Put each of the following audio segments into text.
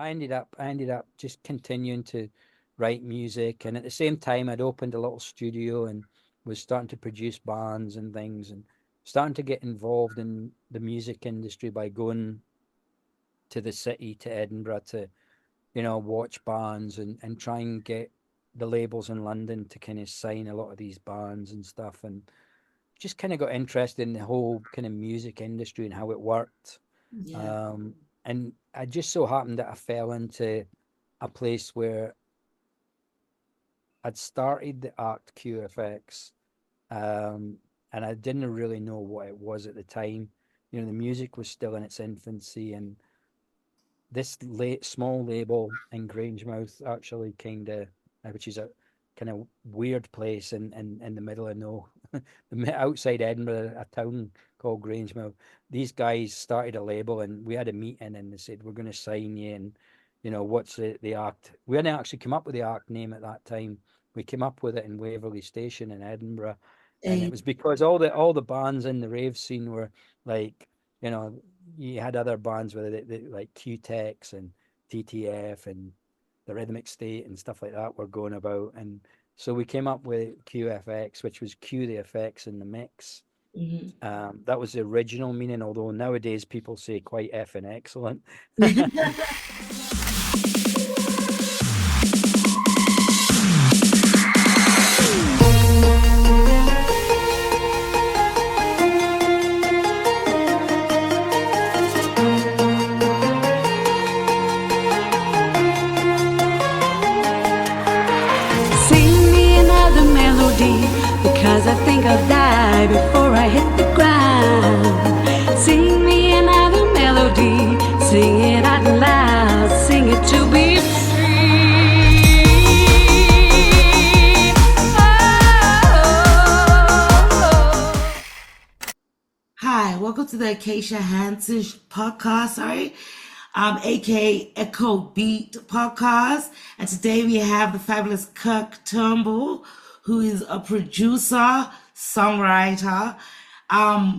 I ended up just continuing to write music, and at the same time, I'd opened a little studio and was starting to produce bands and things, and starting to get involved in the music industry by going to the city, to Edinburgh, to watch bands and try and get the labels in London to kind of sign a lot of these bands and stuff, and just kind of got interested in the whole kind of music industry and how it worked. Yeah. Um, and I just so happened that I fell into a place where I'd started the act QFX, um, and I didn't really know what it was at the time. The music was still in its infancy, and this late small label in Grangemouth actually kind of, which is a kind of weird place in the middle of no, outside Edinburgh, a town called Grangemouth. These guys started a label, and we had a meeting, and they said we're going to sign you, and what's the act? We hadn't actually come up with the act name at that time. We came up with it in Waverley Station in Edinburgh, and it Eh, was because all the bands in the rave scene were like, you know, you had other bands with it, like Q-Tex and TTF and the Rhythmic State and stuff like that were going about. And so we came up with QFX, which was cue the effects in the mix. mhm. That was the original meaning, although nowadays people say quite effing excellent. Sing me another melody because I think I'll die before I hit the ground. Sing me another melody, sing it out loud, sing it to be free. Oh. Hi, welcome to the Acacia Hanson podcast, sorry. aka Echo Beat podcast. And today we have the fabulous Kirk Turnbull, who is a producer, songwriter,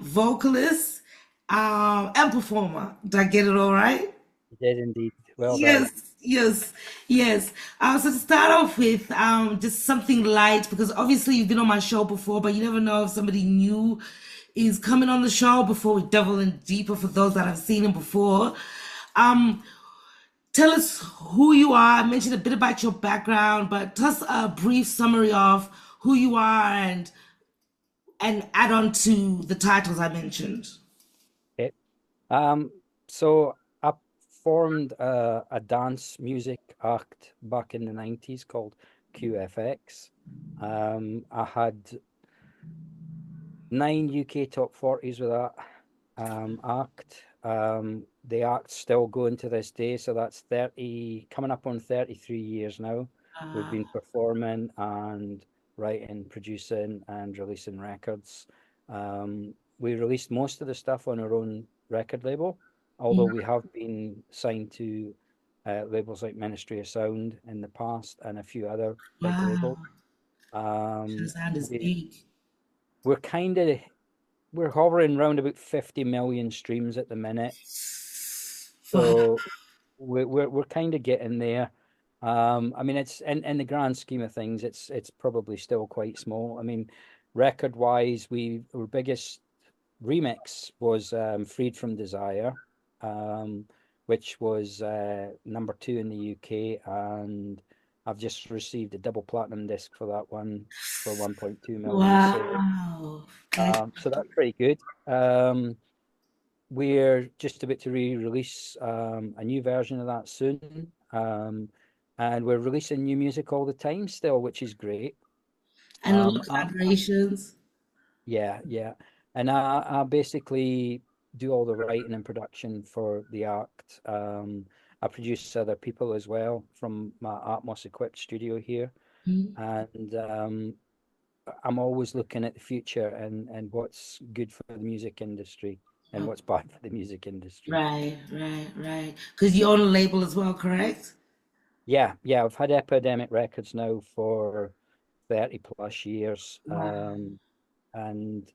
vocalist, and performer. Did I get it all right? You did indeed. Well done. Yes, yes, yes. So to start off with, just something light because obviously you've been on my show before, but you never know if somebody new is coming on the show before we delve in deeper for those that have seen him before. Um, Tell us who you are. Mention a bit about your background, but tell us a brief summary of who you are and add on to the titles I mentioned. Okay. Um, so I formed a dance music act back in the 90s called QFX. I had 9 UK top 40s with that act. The act's still going to this day, so that's 30, coming up on 33 years now. We've Uh, been performing and writing, producing, and releasing records. We released most of the stuff on our own record label, although we have been signed to labels like Ministry of Sound in the past and a few other big labels. wow, the Um, sound is we big. we're kind of we're hovering around about 50 million streams at the minute, Wow. so we're kind of getting there. I mean, it's in the grand scheme of things, it's probably still quite small. I mean, record wise, our biggest remix was Freed from Desire, um, which was number 2 in the UK, and I've just received a double platinum disc for that one for 1.2 million. Wow. That, So that's pretty good. We're just about to re-release a new version of that soon. And we're releasing new music all the time still, which is great. and a lot Um, of I, collaborations. yeah, yeah. And I basically do all the writing and production for the act. I produce other people as well from my Atmos equipped studio here. Mhm. And I'm always looking at the future and what's good for the music industry and what's bad for the music industry. Right, right, right. Because you own a label as well, correct? Yeah, yeah, I've had Epidemic Records now for 30 plus years. Wow. And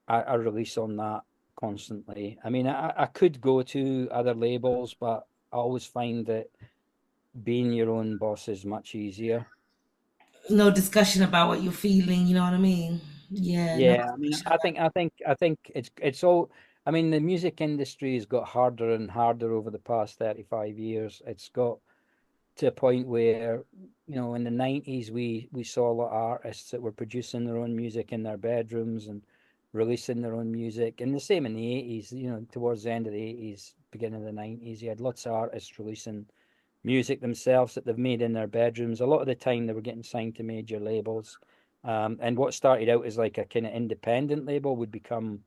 I release on that constantly. I mean, I could go to other labels, but I always find that being your own boss is much easier. No discussion about what you're feeling, you know what I mean? Yeah, no Yeah, I mean, discussion I think it's all. I mean, the music industry has got harder and harder over the past 35 years. It's got to a point where, in the 90s, we saw a lot of artists that were producing their own music in their bedrooms and releasing their own music. And the same in the 80s, towards the end of the 80s, beginning of the 90s, you had lots of artists releasing music themselves that they've made in their bedrooms. A lot of the time they were getting signed to major labels. And what started out as like a kind of independent label would become,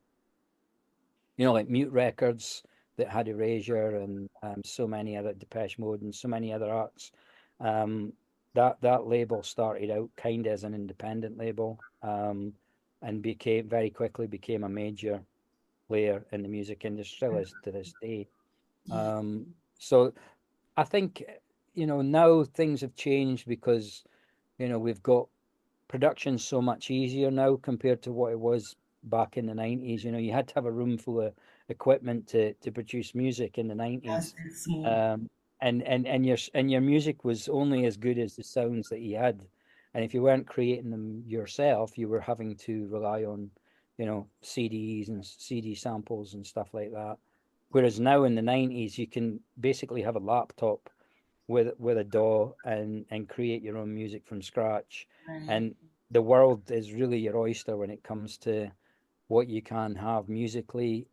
like Mute Records that had Erasure and so many other Depeche Mode and so many other arts. Um, that label started out kind of as an independent label, and became very quickly became a major player in the music industry still is to this day. yeah. So I think, now things have changed because, we've got production so much easier now compared to what it was back in the 90s. You had to have a room full of equipment to produce music in the That's 90s. it, small. Um, and your music was only as good as the sounds that you had. And if you weren't creating them yourself, you were having to rely on, CDs and CD samples and stuff like that. Whereas now in the 90s, you can basically have a laptop with a DAW and create your own music from scratch. Right. And the world is really your oyster when it comes to what you can have musically,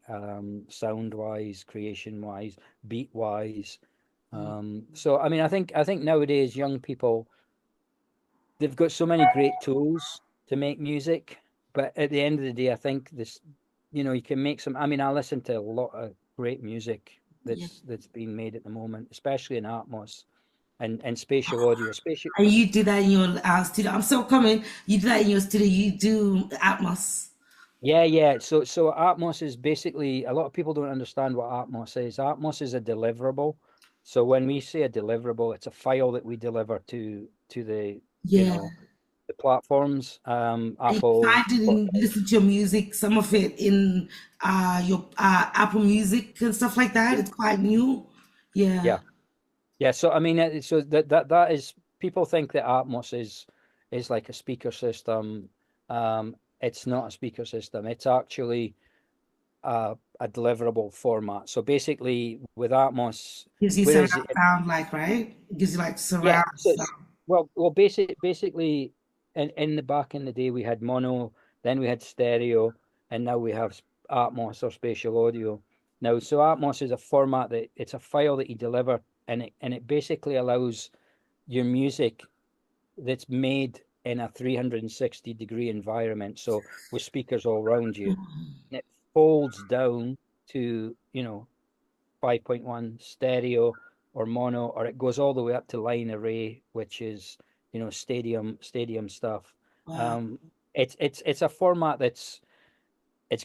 sound wise, creation wise, beat wise. Mm. So I mean, I think nowadays young people, they've got so many great tools to make music, but at the end of the day, I think this, you can make some. I mean, I listen to a lot of great music Yeah. that's being made at the moment, especially in Atmos and spatial audio, spatial. And you do that in your studio. I'm still coming. You do that in your studio. You do Atmos. Yeah, yeah. So Atmos is basically, a lot of people don't understand what Atmos is. Atmos is a deliverable. So when we say a deliverable, it's a file that we deliver to the, you Yeah. know, the platforms, And you Apple, find it in Spotify. listen to your music, some of it in your Apple Music and stuff like that. Yeah, It's quite new. Yeah. yeah, yeah. So I mean, so that is, people think that Atmos is like a speaker system. It's not a speaker system. It's actually a deliverable format. So basically, with Atmos, Gives you surround whereas it, sound, like, right? It gives you like yeah, surround so sound. basically, in the back in the day, we had mono, then we had stereo, and now we have Atmos or spatial audio. Now, so Atmos is a format that it's a file that you deliver, and it basically allows your music that's made in a 360-degree environment, so with speakers all around you, and it folds down to, 5.1 stereo or mono, or it goes all the way up to line array, which is, stadium stuff. Wow. Um, it's a format it's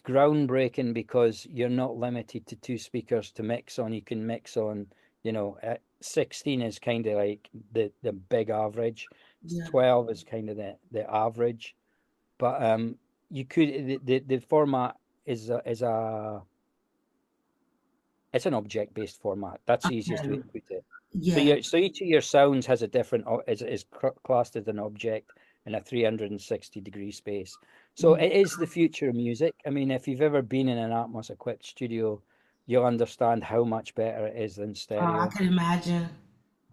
groundbreaking because you're not limited to two speakers to mix on. You can mix on, 16 is kind of like the big average. Yeah. 12 is kind of the average. But you could the format is a it's an object-based format. That's the easiest way Okay. to put it. So Yeah. each of your sounds has a different is classed as an object in a 360-degree space. So Mm. it is the future of music. I mean, if you've ever been in an Atmos equipped studio, you'll understand how much better it is than Oh, I stereo. can imagine.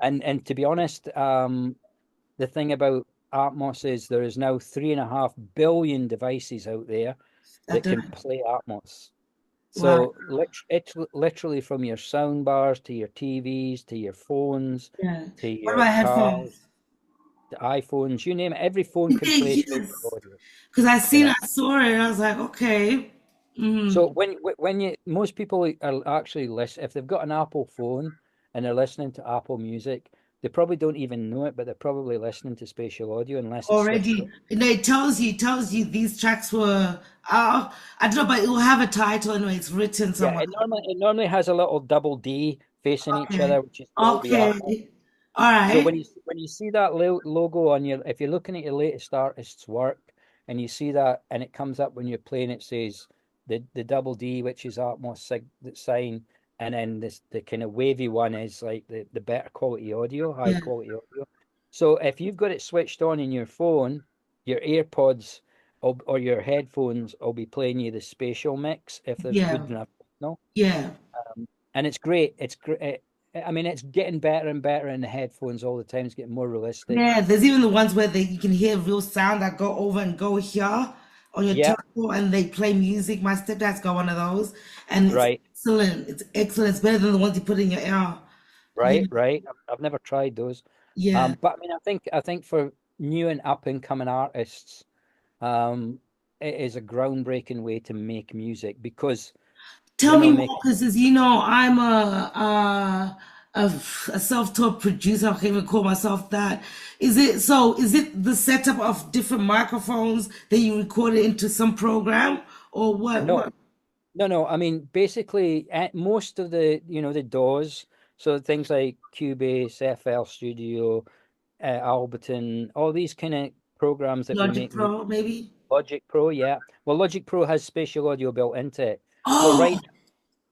And to be honest, the thing about Atmos is there is now 3.5 billion devices out there I that do. can play Atmos. Wow. So it's literally from your sound bars to your TVs to your phones Yeah. to What your about cars headphones? to iPhones, you name it. Every phone can play spatial Yes. audio. Because You know. I saw it, and I was like, okay. So Mm. when you most people are actually listen if they've got an Apple phone and they're listening to Apple Music, they probably don't even know it, but they're probably listening to spatial audio unless it's switched Already, on. it tells you these tracks were, I don't know, but it will have a title anyway. It's written Yeah, somewhere. it normally has a little double D facing each Okay. other, which is Dolby Atmos. Okay. All So right. when you see that logo on your, if you're looking at your latest artist's work, and you see that, and it comes up when you're playing, it says the double D, which is Atmos sign, and then the kind of wavy one is like the better quality audio, high Yeah, quality audio. So if you've got it switched on in your phone, your AirPods or your headphones will be playing you the spatial mix if there's yeah, good enough signal. yeah. And it's great. It's great. I mean, it's getting better and better in the headphones all the time. It's getting more realistic. Yeah, there's even the ones where you can hear real sound that go over and go here on your Yeah, temple and they play music. My stepdad's got one of those and it's right, excellent. It's excellent. It's better than the ones you put in your ear. Yeah, right. I've never tried those. yeah. But I mean, I think for new and up and coming artists, um, it is a groundbreaking way to make music because Tell when me they'll more, make it, because as you know, I'm a self-taught producer. I can't even call myself that. Is it so? Is it the setup of different microphones that you recorded into some program, or what? no, What? no. I mean, basically, most of the DAWs, so things like Cubase, FL Studio, Alberton, all these kind of programs that we Logic make music. Pro, maybe? Logic Pro, yeah. Well, Logic Pro has spatial audio built into it. So Oh,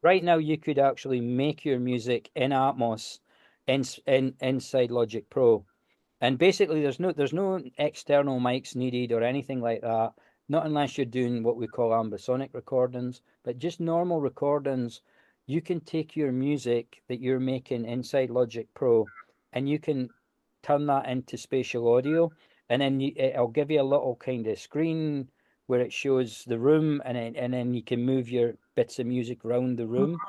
right now you could actually make your music in Atmos inside Logic Pro. And basically, there's no external mics needed or anything like that. Not unless you're doing what we call ambisonic recordings, but just normal recordings. You can take your music that you're making inside Logic Pro, and you can turn that into spatial audio, and then it'll give you a little kind of screen where it shows the room, and then you can move your bits of music around the room.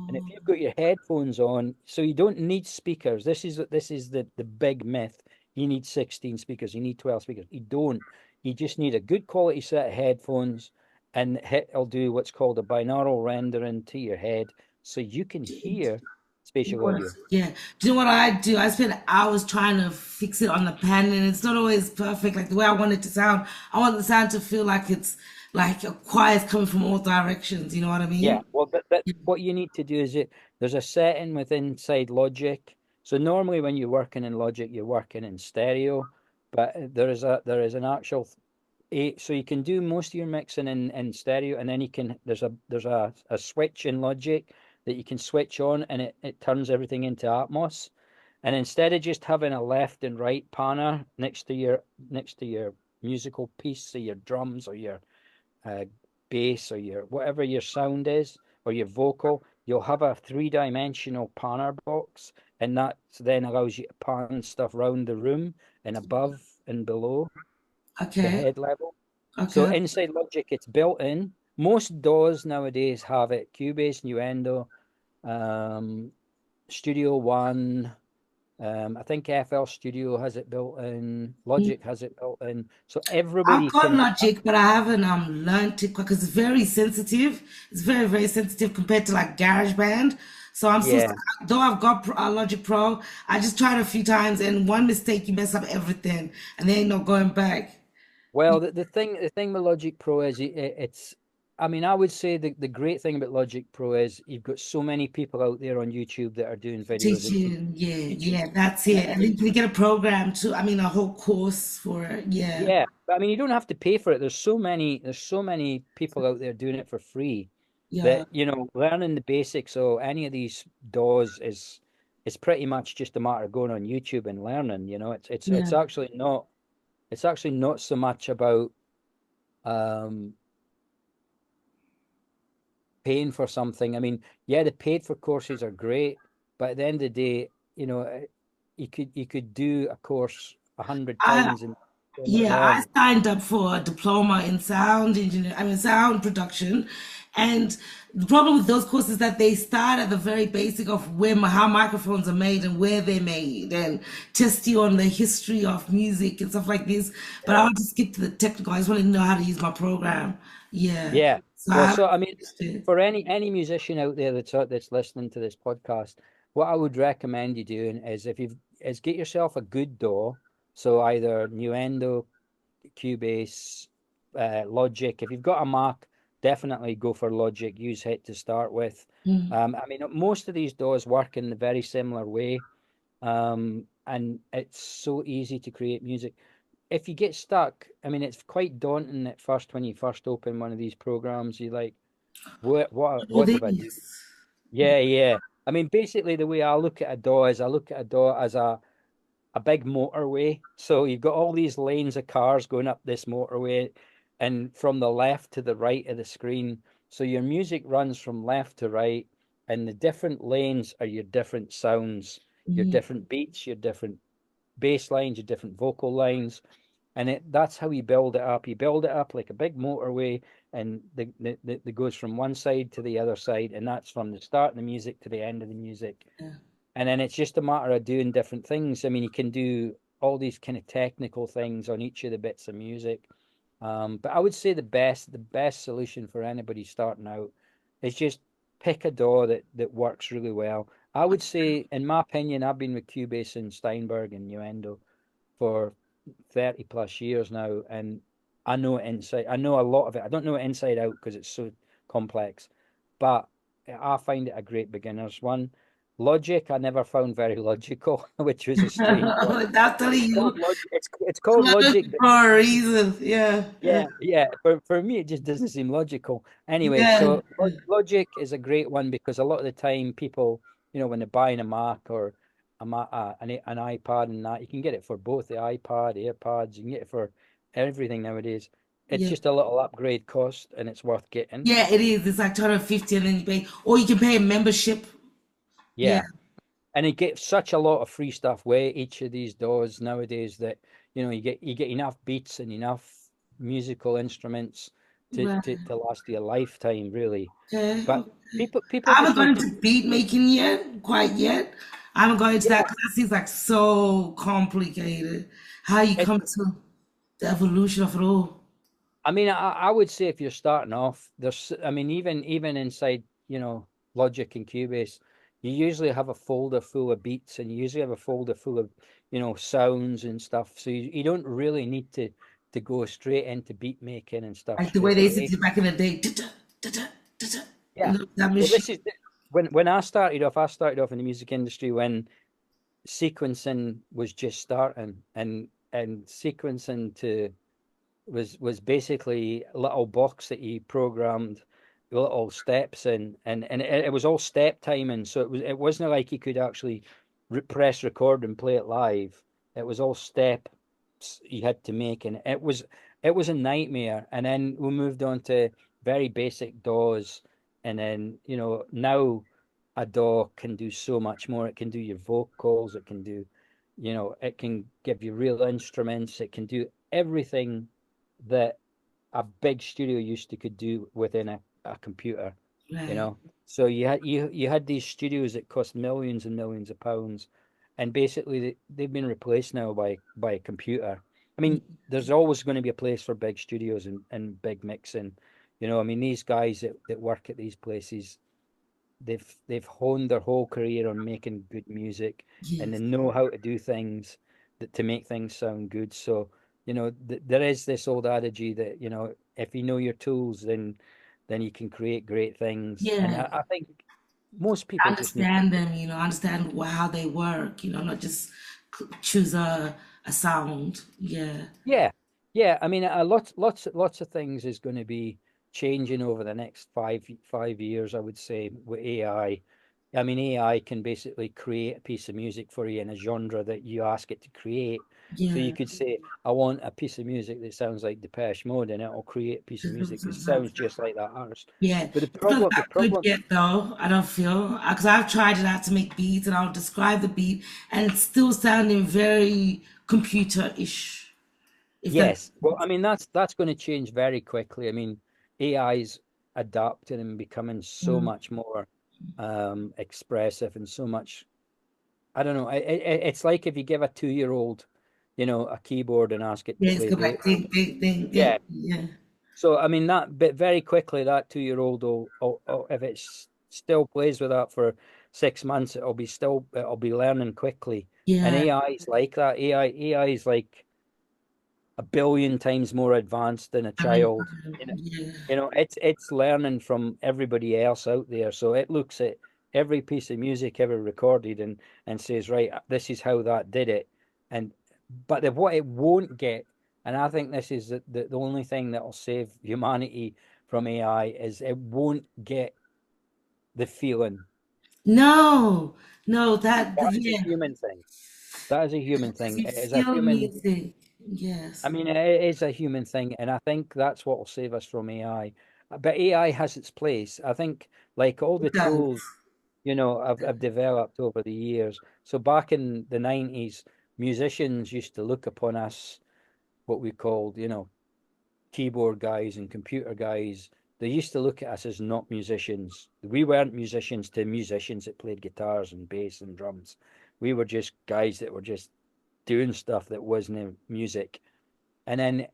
And if oh, you've got your headphones on, so you don't need speakers. This is the big myth. You need 16 speakers, you need 12 speakers. You don't. You just need a good quality set of headphones, and it'll do what's called a binaural rendering to your head, so you can hear spatial audio. yeah. Do you know what I do? I spend hours trying to fix it on the pen, and it's not always perfect. Like the way I want it to sound, I want the sound to feel like it's like a choir's coming from all directions. You know what I Yeah, mean? well, what you need to do is there's a setting within inside Logic. So normally when you're working in Logic, you're working in stereo, but there is an actual so you can do most of your mixing in stereo, and then there's a switch in Logic that you can switch on, and it turns everything into Atmos. And instead of just having a left and right panner next to your musical piece, so your drums or your uh, bass or your whatever your sound is or your vocal, you'll have a three-dimensional panner box, and that then allows you to pan stuff around the room and above and below the Okay. head level. So Okay. inside Logic, it's built in. Most DAWs nowadays have it. Cubase, Nuendo, um, Studio One. I think FL Studio has it built in. Logic has it built in. So I've everybody got can. Logic, but I haven't learned it because it's very sensitive. It's very, very sensitive compared to like GarageBand. So I'm still Yeah. stuck. Though I've got Logic Pro, I just tried a few times, and one mistake you mess up everything, and there ain't no going back. Well, the thing with Logic Pro is it's. I mean, I would say the great thing about Logic Pro is you've got so many people out there on YouTube that are doing videos and Teaching, yeah, teaching. yeah, that's And it. And then you get a program too. I mean, a whole course for it. Yeah, yeah, but I mean, you don't have to pay for it. There's so many people out there doing it for free yeah, that, learning the basics of any of these DAWs is pretty much just a matter of going on YouTube and learning. It's yeah. actually not so much about um paying for something. I mean, yeah, the paid for courses are great, but at the end of the day, you could do a course 100 I times and so much Yeah, more. I signed up for a diploma in sound engineer, I mean sound production. And the problem with those courses is that they start at the very basic of how microphones are made and where they're made and test you on the history of music and stuff like this. But I Yeah. want to skip to the technical. I just want to know how to use my program. Yeah. Yeah. So I Well, haven't so I mean, finished it. for any musician out there that's listening to this podcast, what I would recommend you doing is get yourself a good DAW. So either Nuendo, Cubase, Logic. If you've got a Mac, definitely go for Logic. Use it to start with. Mm. I mean, most of these DAWs work in a very similar way, and it's so easy to create music. If you get stuck, I mean, it's quite daunting at first when you first open one of these programs. You like, what All have I done? these. Yeah, yeah. I mean, basically, the way I look at a DAW is I look at a DAW as a big motorway. So you've got all these lanes of cars going up this motorway, and from the left to the right of the screen. So your music runs from left to right, and the different lanes are your different sounds, your Mm, different beats, your different bass lines, your different vocal lines. And that's how you build it up. You build it up like a big motorway, and the goes from one side to the other side, and that's from the start of the music to the end of the music. yeah, And then it's just a matter of doing different things. I mean, you can do all these kind of technical things on each of the bits of music. But I would say the best solution for anybody starting out is just pick a DAW that works really well. I would say, in my opinion, I've been with Cubase and Steinberg and Nuendo for 30 plus years now, and I know it inside. I know a lot of it. I don't know it inside out because it's so complex, but I find it a great beginner's one. Logic, I never found very logical, which was a strange one. I'm telling It's you, called Logic. It's called Logic, but for a reason. Yeah, yeah, yeah. For me, it just doesn't seem logical. Anyway, yeah, so Logic is a great one because a lot of the time people, when they're buying a Mac or an iPad and that, you can get it for both the iPad, AirPods. You can get it for everything nowadays. It's yeah. just a little upgrade cost, and it's worth getting. Yeah, it is. It's like 250 and then you pay, or you can pay a membership. Yeah, Yeah, and you get such a lot of free stuff with each of these DAWs nowadays that you get enough beats and enough musical instruments to right. to, to last you a lifetime, really. Okay, But okay. people I haven't just gone need to, into beat making yet, quite yet. I haven't gone into that yeah. because that seems like so complicated. How you It, come to the evolution of it all. I mean, I would say if you're starting off, I mean, even inside, Logic and Cubase, you usually have a folder full of beats, and you usually have a folder full of, sounds and stuff. So you don't really need to go straight into beat making and stuff Like the way straight they used to away. do back in the day. Da-da, Yeah. that Well, machine. this is when I started off in the music industry when sequencing was just starting, and sequencing to was basically a little box that you programmed little steps in, and it was all step timing. So it wasn't like you could actually press record and play it live. It was all steps you had to make, and it was a nightmare. And then we moved on to very basic DAWs, and then now a DAW can do so much more. It can do your vocals. It can give you real instruments. It can do everything that a big studio used to could do within a computer, you Right. know. So you had these studios that cost millions and millions of pounds, and basically they've been replaced now by a computer. I mean, there's always going to be a place for big studios and big mixing. I mean, these guys that work at these places, they've honed their whole career on making good music, and they Yes. know how to do things to make things sound good. So there is this old adage that if you know your tools, then you can create great things. And Yeah. I think most people just need to. Understand them, understand how they work, not just choose a sound. Yeah. Yeah, yeah. I mean, lots of things is going to be changing over the next five years. I would say with AI. I mean, AI can basically create a piece of music for you in a genre that you ask it to create. So you Yeah. could say, I want a piece of music that sounds like Depeche Mode, and it'll create a piece of music that sounds just like that artist. Yeah, But the it's not problem, the that good problem, yet, though. I don't feel because I've tried it out to make beats, and I'll describe the beat, and it's still sounding very computer-ish. If that yes. Well, I mean, that's going to change very quickly. I mean, AI's adapting and becoming so mm, much more expressive and so much. I don't know. It's like if you give a 2-year-old, a keyboard and ask it to yeah, it's play go back, Beethoven. ding, ding, ding, Yeah. ding. Yeah, So I mean but very quickly that 2-year-old will, if it still plays with that for 6 months, it'll be learning quickly. And yeah, AI is like that. AI is like a billion times more advanced than a I mean, child. yeah, It's learning from everybody else out there. So it looks at every piece of music ever recorded and says, right, this is how that did it. And what it won't get, and I think this is the only thing that will save humanity from AI, is it won't get the feeling. No, no, That is a yeah, human thing. That is a human thing. you It is a feel human. music. I Yes, mean, it is a human thing, and I think that's what will save us from AI. But AI has its place. I think, like all the it does. tools, have developed over the years. So back in the 90s, musicians used to look upon us, what we called, keyboard guys and computer guys. They used to look at us as not musicians. We weren't musicians to musicians that played guitars and bass and drums. We were just guys that were just doing stuff that wasn't music. And then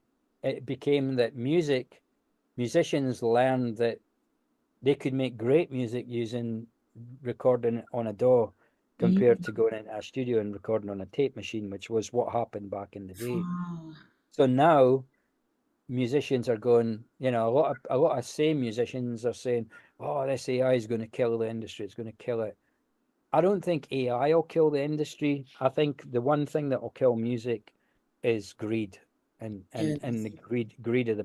it became that musicians learned that they could make great music using recording on a DAW Mm. compared to going into a studio and recording on a tape machine, which was what happened back in the day. Oh, So now musicians are going, a lot of same musicians are saying, "Oh, this AI is going to kill the industry. It's going to kill it." I don't think AI will kill the industry. I think the one thing that will kill music is greed and and yes, and the greed of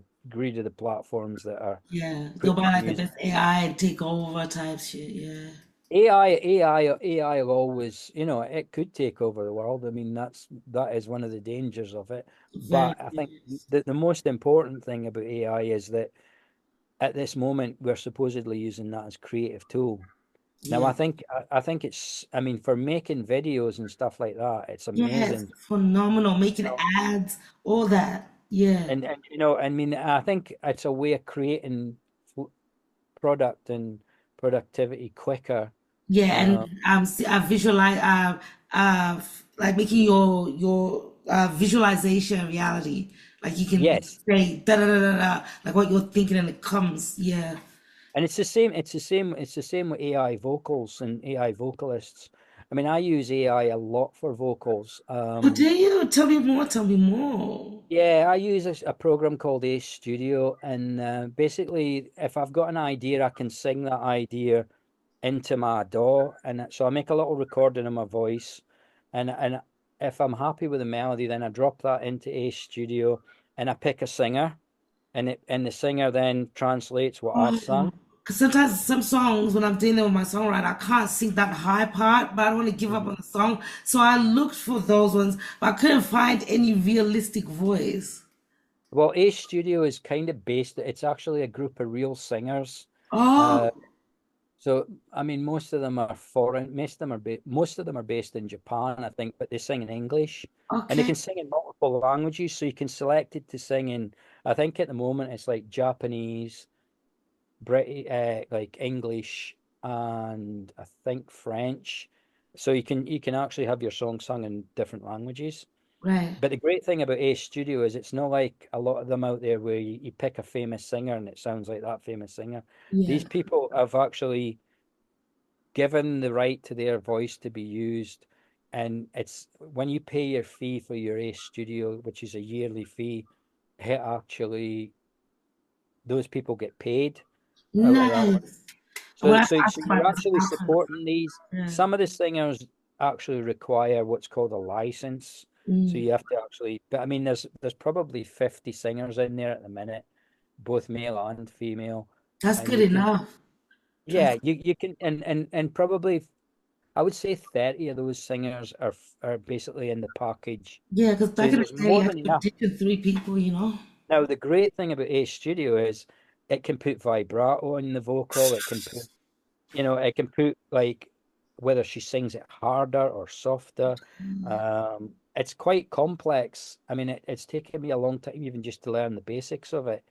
the platforms that are yeah. Go putting buy like the music. best AI and take over type shit. Yeah, AI will always, it could take over the world. I mean, that is one of the dangers of it. very. But I think the most important thing about AI is that at this moment we're supposedly using that as creative tool. Now, Yeah. I think it's, I mean, for making videos and stuff like that, it's Yes, amazing. phenomenal. Making You ads, all that. Yeah. and I mean, I think it's a way of creating product and productivity quicker. Yeah, Uh, and I visualize like making your visualization reality. Like you can yes, say da da da da da, like what you're thinking and it comes. Yeah. and it's the same. It's the same with AI vocals and AI vocalists. I mean, I use AI a lot for vocals. But do you tell me more? Tell me more. Yeah, I use a program called Ace Studio, and basically, if I've got an idea, I can sing that idea into my DAW, and so I make a little recording of my voice, and if I'm happy with the melody, then I drop that into Ace Studio, and I pick a singer, and the singer then translates what I've Oh, sung. because sometimes some songs, when I'm dealing with my songwriter, I can't sing that high part, but I don't want to give up Mhm. on the song. So I looked for those ones, but I couldn't find any realistic voice. Well, Ace Studio is kind of based. It's actually a group of real singers. Uh, Oh, So, I mean, most of them are foreign. Most of them are based in Japan, I think, but they sing in English, and they okay, can sing in multiple languages. So you can select it to sing in. I think at the moment it's like Japanese, British, like English, and I think French. So you can actually have your song sung in different languages. right. But the great thing about Ace Studio is it's not like a lot of them out there where you pick a famous singer and it sounds like that famous singer. Yeah. These people have actually given the right to their voice to be used. And it's when you pay your fee for your Ace Studio, which is a yearly fee, it actually those people get paid out of that. Nice. I So want to so ask so about you're this actually after. supporting these. Yeah. Some of the singers actually require what's called a license. So Mm. you have to actually, but I mean, there's probably 50 singers in there at the minute, both male and female, That's and good you can, enough. yeah, you can, and probably I would say 30 of those singers are basically in the package. Yeah, because So back in the there's day, you more had than to enough. audition three people, you know? Now, the great thing about Ace Studio is it can put vibrato in the vocal. It can put like whether she sings it harder or softer. It's quite complex. I mean, it's taken me a long time even just to learn the basics of it.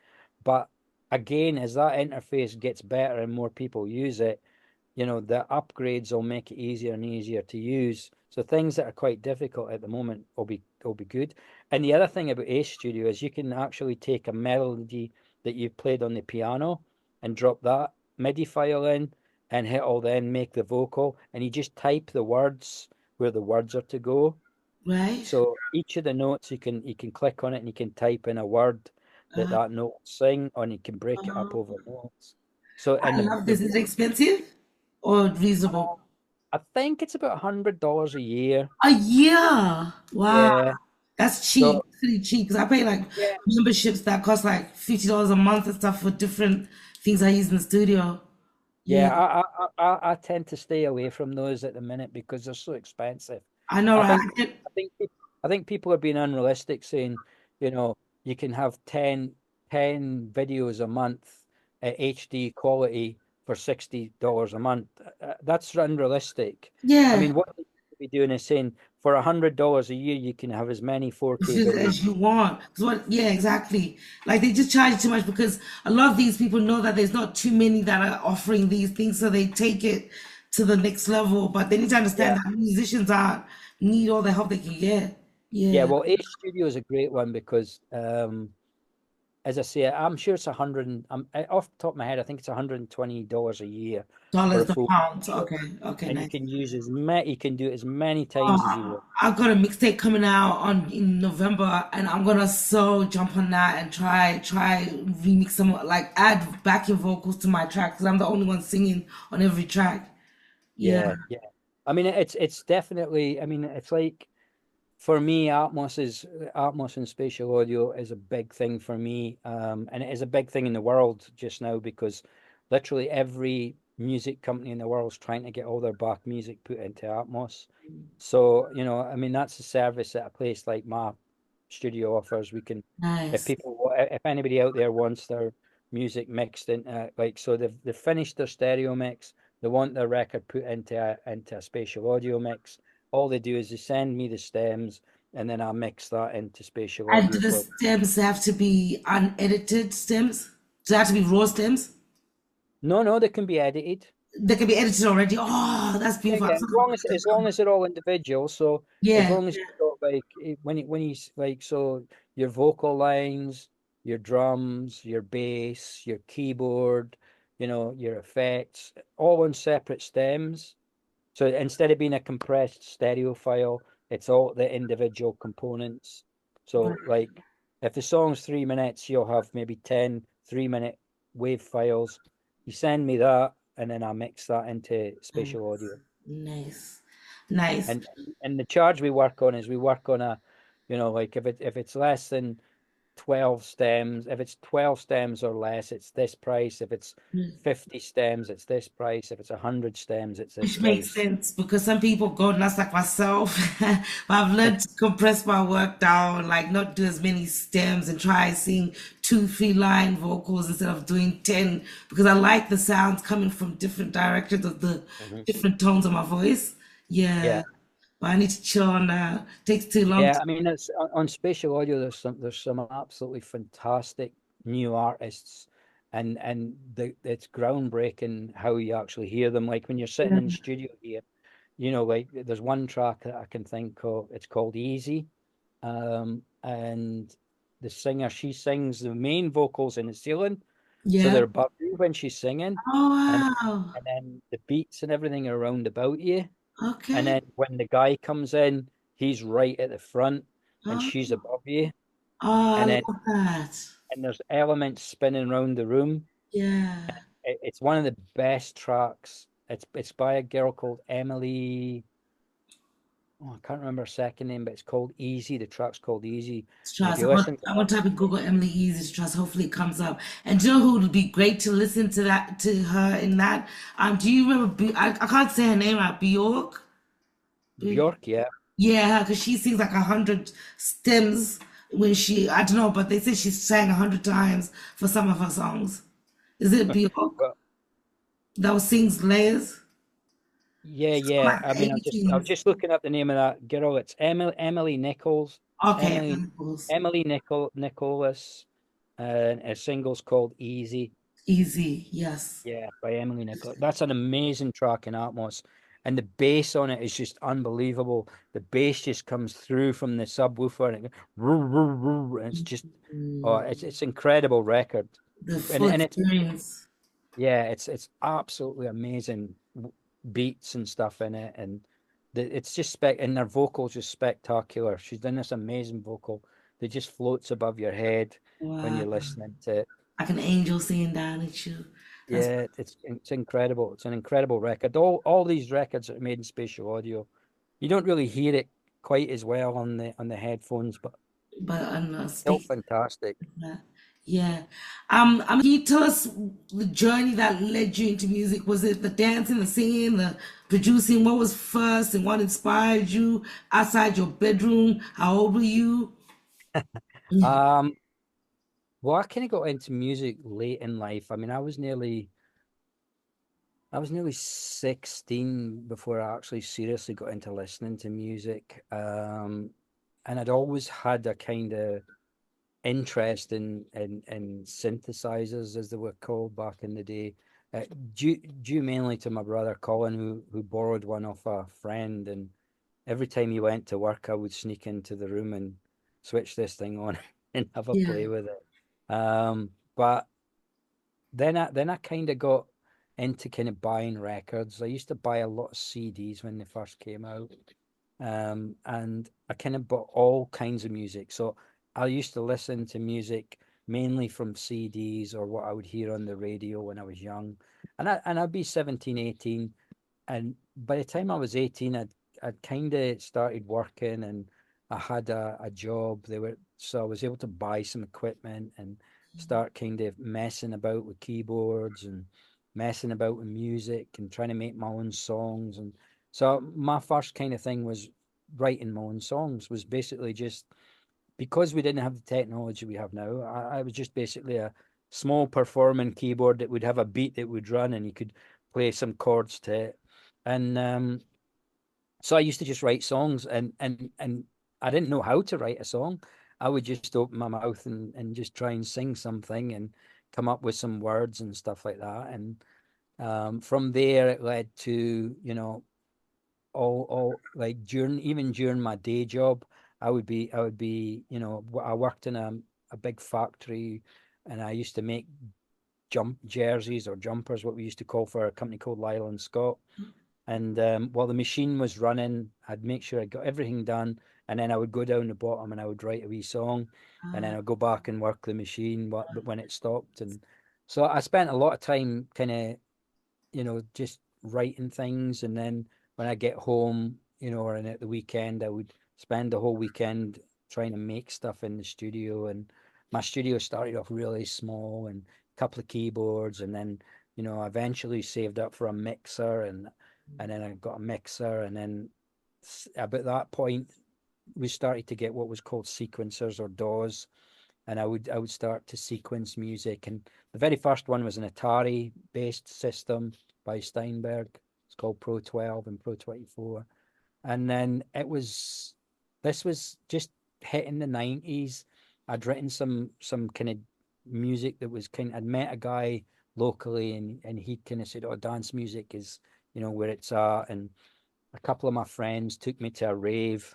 But again, as that interface gets better and more people use it, the upgrades will make it easier and easier to use. So things that are quite difficult at the moment will be good. And the other thing about Ace Studio is you can actually take a melody that you've played on the piano and drop that MIDI file in, and it'll then make the vocal, and you just type the words where the words are to go. Right? So each of the notes you can click on it and you can type in a word that Uh, that note will sing, and you can break it up over notes. So and I the love the this. Is it expensive or reasonable? I think it's about $100 a year. A year. Wow. Yeah. That's cheap. So Pretty cheap. Because I pay like yeah, memberships that cost like $50 a month and stuff for different things I use in the studio. Yeah, Yeah, I tend to stay away from those at the minute because they're so expensive. I know, I right? think I think I think people are being unrealistic saying, you know, you can have ten videos a month at HD quality for $60 a month. That's unrealistic. I Yeah, mean, what they should be doing is saying for $100 a year you can have as many 4K videos. as you want. 'Cause yeah, exactly. Like they just charge too much because a lot of these people know that there's not too many that are offering these things, so they take it to the next level. But they need to understand Yeah. that musicians are need all the help they can get. Yeah, Yeah, well, Ace Studio is a great one because as I say, I'm sure it's off the top of my head, I think it's $120 a year for dollars, a the full pounds. show. Okay, okay, And you nice. can you can do it as many times as you want. I've got a mixtape coming out on in November, and I'm gonna so jump on that and try remix some like add backing vocals to my track because I'm the only one singing on every track. Yeah, Yeah, yeah. I mean, it's definitely. I mean, it's like for me, Atmos and spatial audio is a big thing for me, and it is a big thing in the world just now because literally every music company in the world is trying to get all their back music put into Atmos. So, I mean, that's a service that a place like my studio offers. We can, nice. if anybody out there wants their music mixed into, like, so they've finished their stereo mix, they want their record put into a spatial audio mix. All they do is they send me the stems, and then I mix that into spatial And do audio the for. stems have to be unedited stems? Do they have to be raw stems? No, no, they can be edited. They can be edited already. Oh, that's Yeah, beautiful. yeah. I'm so glad As that's long coming. as they're all individual. So as Yeah, long as you've got like when he's like so your vocal lines, your drums, your bass, your keyboard, your effects, all on separate stems. So instead of being a compressed stereo file, it's all the individual components. yeah. So like if the song's 3 minutes, you'll have maybe 10 3-minute wave files. You send me that, and then I mix that into Nice, spatial audio. nice, nice. And and the charge we work on is we work on like if it's less than 12 stems, if it's 12 stems or less, it's this price. If it's 50 stems, it's this price. If it's 100 stems, it's this Which makes price. sense because some people go nuts like myself. But I've learned to compress my work down, like not do as many stems and try sing 2, 3 line vocals instead of doing 10 because I like the sounds coming from different directions of the Mhm. different tones of my voice. Yeah. Yeah, but I need to chill on that. Takes too long Yeah, to, I mean, it's on spatial audio. There's some absolutely fantastic new artists, and it's groundbreaking how you actually hear them. Like when you're sitting in the studio here, like there's one track that I can think of. It's called Easy, and the singer she sings the main vocals in the ceiling, so yeah. they're above you when she's singing, Oh and wow. and then the beats and everything are around about you. And Okay. then when the guy comes in, he's right at the front and Oh, she's above you. oh, I And then love that. and there's elements spinning around the room. Yeah. It's one of the best tracks. It's by a girl called Emily. Oh, I can't remember her second name, but it's called Easy. The track's called Easy. And if Trust. you listen to I'm gonna type in Google Emily Easy to Trust. Hopefully it comes up. And do you know who would be great to listen to that to her in that? Do you remember? I can't say her name right. Bjork. Bjork, yeah. Yeah, because she sings like 100 stems when she. I don't know, but they say she sang 100 times for some of her songs. Is it Bjork Well, that was sings layers? yeah, She's got yeah. like I mean, I was 18. just looking up the name of that girl. It's Emily Nichols. Okay, Emily Nicholas, and a single's called Easy. easy. Yes. Yeah, by Emily Nicholas. That's an amazing track in Atmos. And the bass on it is just unbelievable. The bass just comes through from the subwoofer and and it's just it's incredible record. The And full and it's experience. yeah, it's absolutely amazing beats and stuff in it, and it's just and their vocals just spectacular. She's done this amazing vocal that just floats above your head when Wow. you're listening to it. Like an angel singing down at you. That's Yeah, it's incredible. It's an incredible record. All these records that are made in spatial audio, you don't really hear it quite as well on the headphones, but but I'm still speaking fantastic. of that. Yeah. Can you tell us the journey that led you into music? Was it the dancing, the singing, the producing? What was first and what inspired you outside your bedroom? How old were you? Yeah. Um, well, I kind of got into music late in life. I mean, I was nearly 16 before I actually seriously got into listening to music. And I'd always had a kind of interest in synthesizers, as they were called back in the day, uh, due mainly to my brother Colin, who borrowed one off a friend, and every time he went to work, I would sneak into the room and switch this thing on and have a Yeah. play with it. But then I kind of got into kind of buying records. I used to buy a lot of CDs when they first came out. And I kind of bought all kinds of music. So I used to listen to music mainly from CDs or what I would hear on the radio when I was young. And I'd be 17, 18, and by the time I was 18, I'd kind of started working, and I had a job. So I was able to buy some equipment and start kind of messing about with keyboards and messing about with music and trying to make my own songs. And so my first kind of thing was writing my own songs, was basically just because we didn't have the technology we have now. I was just basically a small performing keyboard that would have a beat that would run, and you could play some chords to it. And so I used to just write songs, and I didn't know how to write a song. I would just open my mouth and just try and sing something and come up with some words and stuff like that. And from there, it led to, all like during my day job, I would be, I worked in a big factory, and I used to make jump jerseys or jumpers, what we used to call, for a company called Lyle and Scott. And while the machine was running, I'd make sure I got everything done, and then I would go down the bottom and I would write a wee song, and then I'd go back and work the machine, but when it stopped. And so I spent a lot of time kind of, just writing things. And then when I get home, or at the weekend, I would spend the whole weekend trying to make stuff in the studio. And my studio started off really small, and a couple of keyboards, and then, I eventually saved up for a mixer, and then I got a mixer, and then about that point, we started to get what was called sequencers or DAWs, and I would start to sequence music. And the very first one was an Atari based system by Steinberg. It's called Pro 12 and Pro 24. And then this was just hitting the 90s. I'd written some kind of music that was I'd met a guy locally, and he kind of said, "Oh, dance music is, where it's at." And a couple of my friends took me to a rave,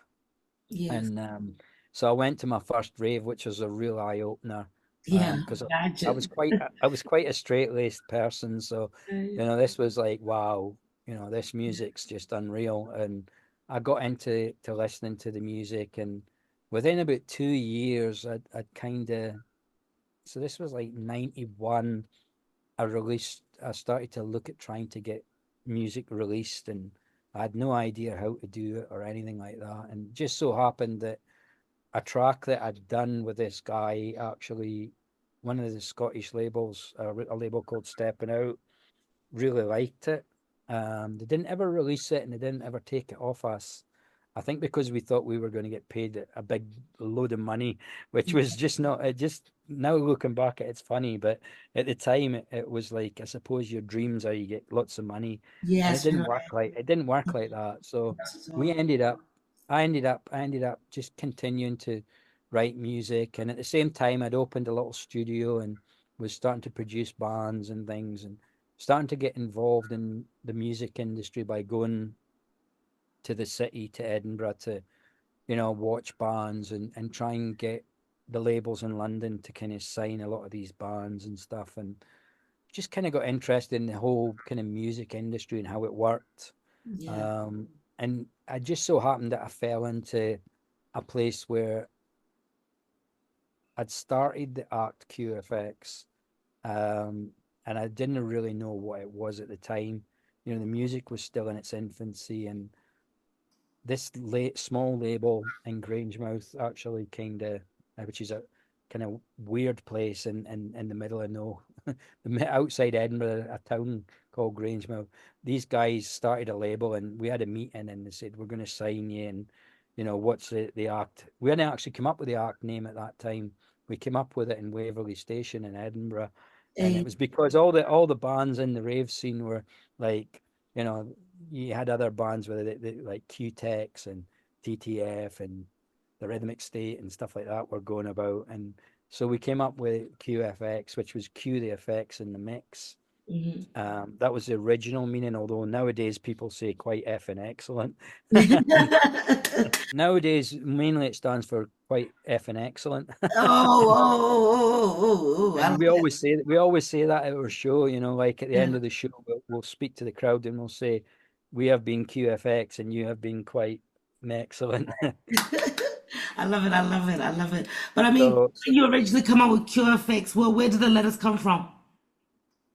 Yes. and so I went to my first rave, which was a real eye opener, Yeah. because I was Imagine. quite a straight laced person. So, this was like, wow, this music's just unreal. And I got into to listening to the music, and within about 2 years, I'd kind of, so this was like 91. I started to look at trying to get music released, and I had no idea how to do it or anything like that. And just so happened that a track that I'd done with this guy, actually, one of the Scottish labels, a label called Stepping Out, really liked it. They didn't ever release it, and they didn't ever take it off us. I think because we thought we were going to get paid a big load of money, which was just not. It just, now looking back, it's funny, but at the time, it was like, I suppose your dreams are you get lots of money, and Yes, correct. it didn't work like that. So we So, ended up, I ended up just continuing to write music, and at the same time, I'd opened a little studio and was starting to produce bands and things, and starting to get involved in the music industry by going to the city, to Edinburgh, to, watch bands, and try and get the labels in London to kind of sign a lot of these bands and stuff. And just kind of got interested in the whole kind of music industry and how it worked. yeah. Um, and I just so happened that I fell into a place where I'd started the act QFX, um, and I didn't really know what it was at the time. The music was still in its infancy, and this late small label in Grangemouth, actually, kind of, which is kind of weird place in the middle of no, outside Edinburgh, a town called Grangemill. These guys started a label, and we had a meeting, and they said, we're going to sign you, and what's the act? We hadn't actually come up with the act name at that time. We came up with it in Waverley Station in Edinburgh, and it Eh, was because all the bands in the rave scene were like, you had other bands with it, like Q-Tex and TTF and the Rhythmic State and stuff like that were going about. And so we came up with QFX, which was cue the effects in the mix. mhm. That was the original meaning, although nowadays people say quite effing excellent. Nowadays, mainly it stands for quite effing excellent. I And love we always say that at our show, like at the end it. of the show, we'll speak to the crowd and we'll say, we have been QFX and you have been quite excellent. I love it. I love it. I love it. But I mean, So when you originally come out with QFX, well, where did the letters come from?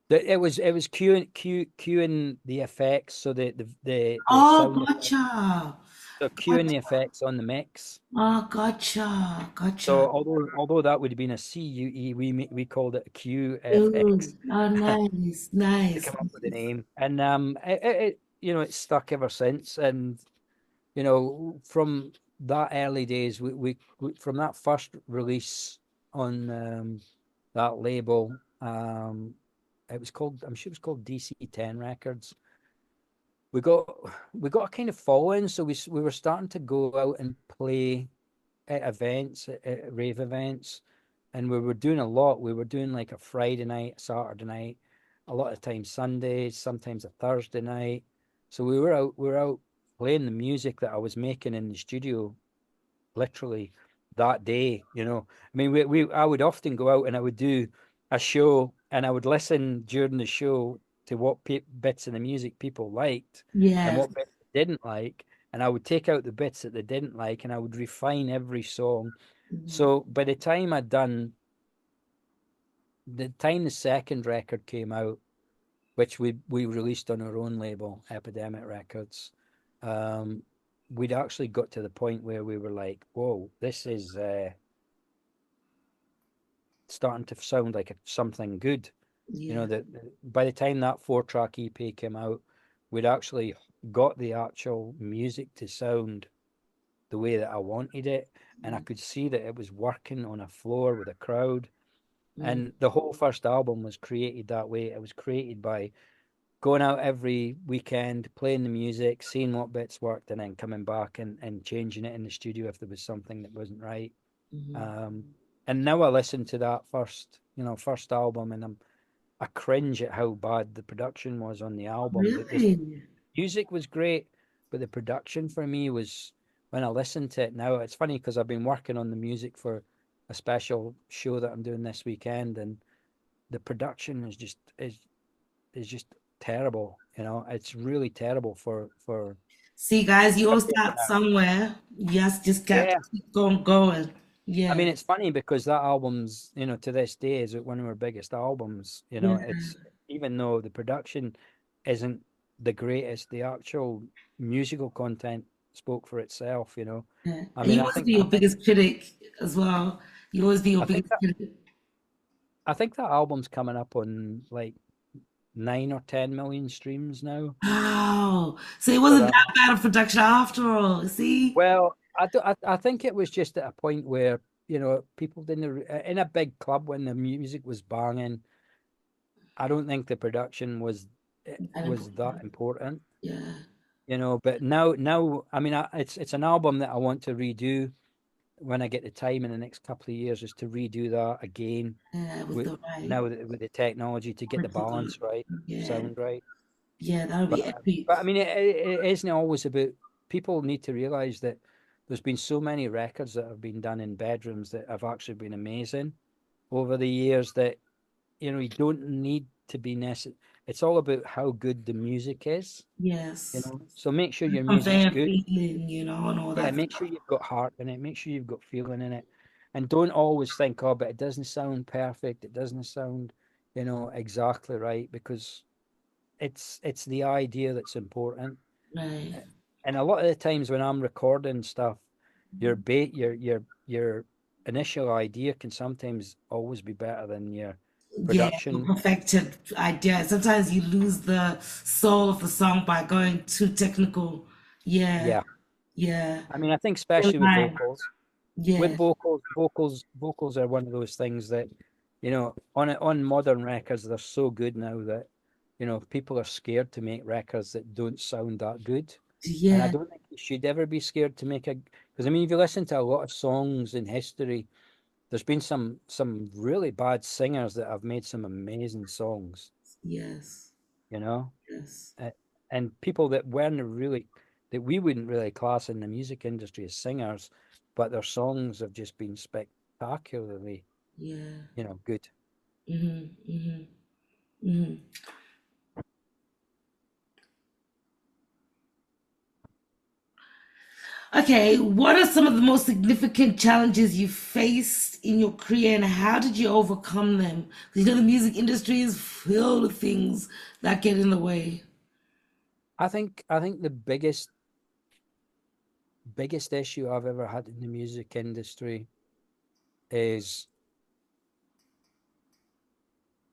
it was cueing the effects, so the Oh, sound effects. gotcha. So cueing the Gotcha. effects on the mix. Oh, gotcha. So Gotcha. although that would have been a CUE, we called it a QFX Ooh, oh, nice. to Nice. come up with the name, and it's stuck ever since. And from that early days, we from that first release on that label, it was called, I'm sure it was called DC10 Records. We got we got a kind of following, so we were starting to go out and play at events, at rave events, and we were doing a lot. We were doing like a Friday night, Saturday night, a lot of times Sundays, sometimes a Thursday night. So we were out playing the music that I was making in the studio literally that day. I mean, I would often go out and I would do a show, and I would listen during the show to what bits of the music people liked and Yes. what bits they didn't like, and I would take out the bits that they didn't like, and I would refine every song. Mhm. So by the time the second record came out, which we released on our own label, Epidemic Records, um, we'd actually got to the point where we were like, "Whoa, this is starting to sound like something good." Yeah. That by the time that 4-track EP came out, we'd actually got the actual music to sound the way that I wanted it, and I could see that it was working on a floor with a crowd. Mm, And the whole first album was created that way. It was created by going out every weekend, playing the music, seeing what bits worked, and then coming back and changing it in the studio if there was something that wasn't right. mhm. Um, and now I listen to that first album, and I cringe at how bad the production was on the album. The Really? music was great, but the production for me was, when I listen to it now, it's funny because I've been working on the music for a special show that I'm doing this weekend, and the production is just terrible. It's really terrible for See, guys, you all something start that. somewhere. Yes, just got to Yeah. keep on going. I Yeah. mean, it's funny because that album's, to this day is one of our biggest albums. Yeah. It's, even though the production isn't the greatest, the actual musical content spoke for itself. Yeah. I And mean, you I always think be I your think biggest critic as well. You always be your I think biggest that critic. I think that album's coming up on like 9 or 10 million streams now Wow. So it for wasn't that. that bad of production after all. See? Well, I think it was just at a point where, people didn't, in a big club when the music was banging. I don't think the production That was that important. important, Yeah. but now, I mean, it's an album that I want to redo when I get the time in the next couple of years, is to redo that again Yeah, with with the right now with the technology to get the record. balance right, Yeah. sound right. Yeah, that would But be epic. but I mean, it isn't always about. People need to realize that there's been so many records that have been done in bedrooms that have actually been amazing over the years, that you don't need to be necessary. It's all about how good the music is. Yes. So make sure your music's Convey a good. feeling, and all Yeah, that make sure stuff. you've got heart in it. Make sure you've got feeling in it, and don't always think, oh, but it doesn't sound perfect. It doesn't sound, exactly right, because it's the idea that's important. Right. And a lot of the times when I'm recording stuff, your bait, your initial idea can sometimes always be better than your Yeah, your production. perfected idea. Sometimes you lose the soul of the song by going too technical. Yeah, Yeah. yeah. I mean, I think The especially with line. vocals, with Yeah, vocals are one of those things that, on modern records, they're so good now that, people are scared to make records that don't sound that good. And I yeah, don't think you should ever be scared to make because I mean, if you listen to a lot of songs in history, there's been some really bad singers that have made some amazing songs, yes, you know, yes. uh, and people that weren't really that we wouldn't really class in the music industry as singers, but their songs have just been spectacularly, Yeah. good. Mm-hmm, mm-hmm, mm-hmm. Okay, what are some of the most significant challenges you faced in your career and how did you overcome them? Because the music industry is filled with things that get in the way. I think the biggest issue I've ever had in the music industry is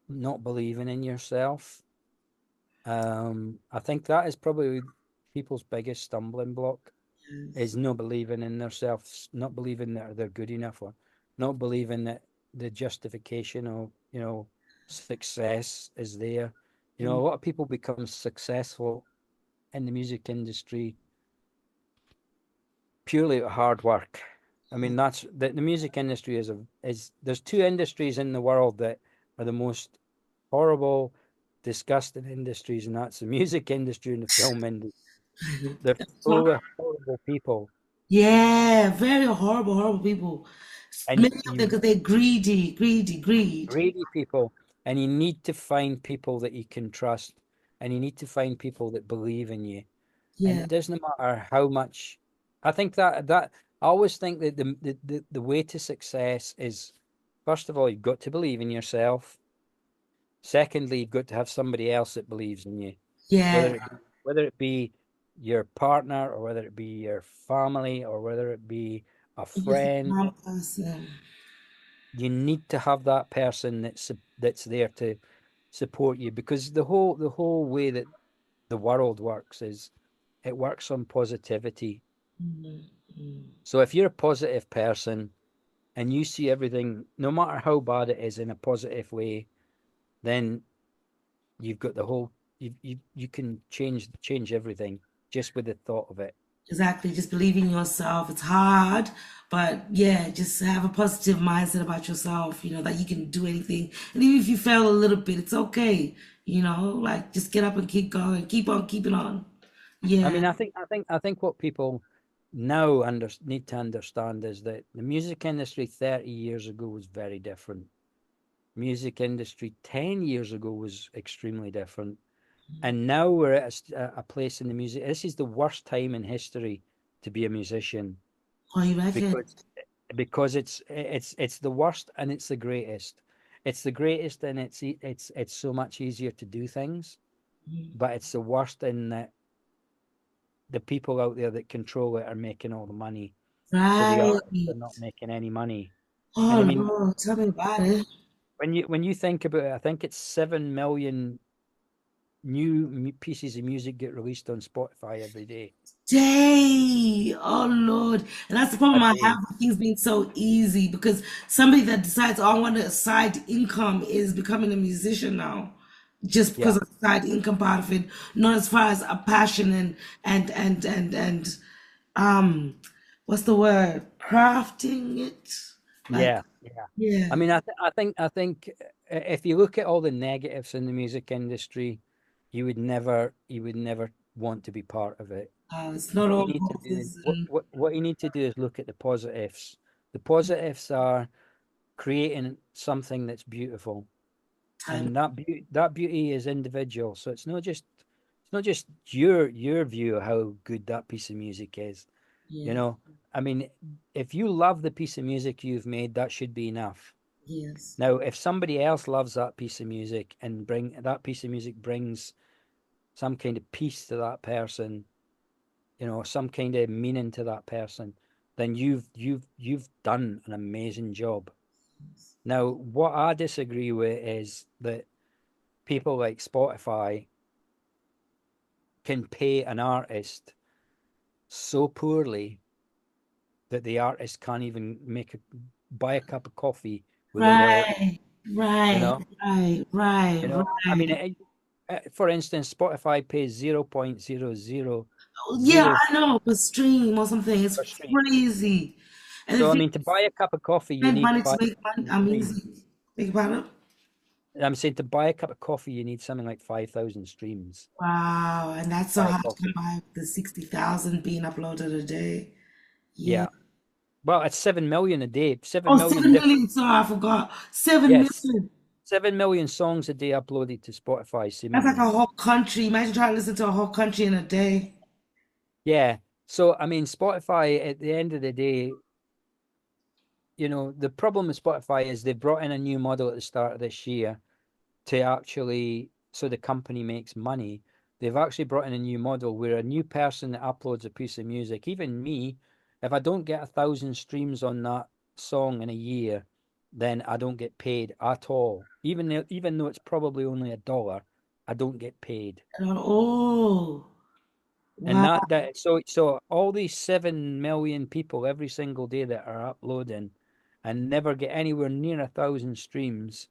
not believing in yourself. I think that is probably people's biggest stumbling block is Yes. not believing in themselves, not believing that they're good enough, or not believing that the justification of, success is there. A lot of people become successful in the music industry purely at hard work. I mean, that's the music industry is there's two industries in the world that are the most horrible, disgusting industries, and that's the music industry and the film industry. They're full of horrible people, Yeah, very horrible, horrible people. and Many of them you because they're greedy, greedy, greed. greedy people, and you need to find people that you can trust, and you need to find people that believe in you. And Yeah, it doesn't matter how much. I think that I always think that the way to success is, first of all, you've got to believe in yourself. Secondly, you've got to have somebody else that believes in you, yeah. whether it be your partner, or whether it be your family, or whether it be a It's just friend. one person. You need to have that person that's there to support you, because the whole way that the world works is it works on positivity. Mm-hmm. So if you're a positive person and you see everything, no matter how bad it is, in a positive way, then you've got the whole you can change everything just with the thought of it. Exactly. Just believe in yourself. It's hard, but yeah, just have a positive mindset about yourself, that you can do anything. And even if you fail a little bit, it's okay. Like just get up and keep going. Keep on keeping on. I Yeah. mean, I think what people now need to understand is that the music industry 30 years ago was very different. Music industry 10 years ago was extremely different. And now we're at a place in the music. This is the worst time in history to be a musician, Oh, you reckon? because it's the worst and it's the greatest. It's the greatest, and it's so much easier to do things, but it's the worst in that the people out there that control it are making all the money. So the Right. artists are not making any money. And Oh I mean, no, tell me about it. when you think about it, I think it's 7 million new pieces of music get released on Spotify every day. Day. Oh Lord. And that's the A problem I have day. with things being so easy because somebody that decides, oh, I want a side income is becoming a musician now. Just because Yeah, of the side income part of it, not as far as a passion and um what's the word? Crafting it. Like, yeah. yeah. I mean, I think if you look at all the negatives in the music industry, you would never want to be part of it. It's not What you all need to do roses what and what what you need to do is look at the positives. The positives are creating something that's beautiful, time. and that beauty is individual. So it's not just your view of how good that piece of music is. You Yeah. know, I mean, if you love the piece of music you've made, that should be enough. Yes. Now, if somebody else loves that piece of music and bring that piece of music brings some kind of peace to that person, some kind of meaning to that person, then you've done an amazing job. Now, what I disagree with is that people like Spotify can pay an artist so poorly that the artist can't even buy a cup of coffee with a royalty. Right, You right, know, right, right, I mean, right. for instance, Spotify pays 0.000 Oh, yeah, I know, but stream or something, it's per stream. crazy. And the So, I thing mean, to buy a cup of coffee, is, you spend need money to make money, 5,000 music. streams. Think about it. I'm saying to buy a cup of coffee, you need something like 5,000 streams. Wow, and that's so Buy a hard to coffee. come by with the 60,000 being uploaded a day. Yeah. Yeah. Well, it's 7 million a day. 7 Oh, million 7 million. Sorry, I forgot. 7 yes, million. 7 million songs a day uploaded to Spotify, That's like seemingly. a whole country. Imagine trying to listen to a whole country in a day. Yeah. So, I mean, Spotify, at the end of the day, the problem with Spotify is they brought in a new model at the start of this year to actually, so the company makes money. They've actually brought in a new model where a new person that uploads a piece of music, even me, if I don't get 1,000 streams on that song in a year, then I don't get paid at all. Even though it's probably only $1, I don't get paid. Oh, And wow. that all these 7 million people every single day that are uploading and never get anywhere near 1,000 streams,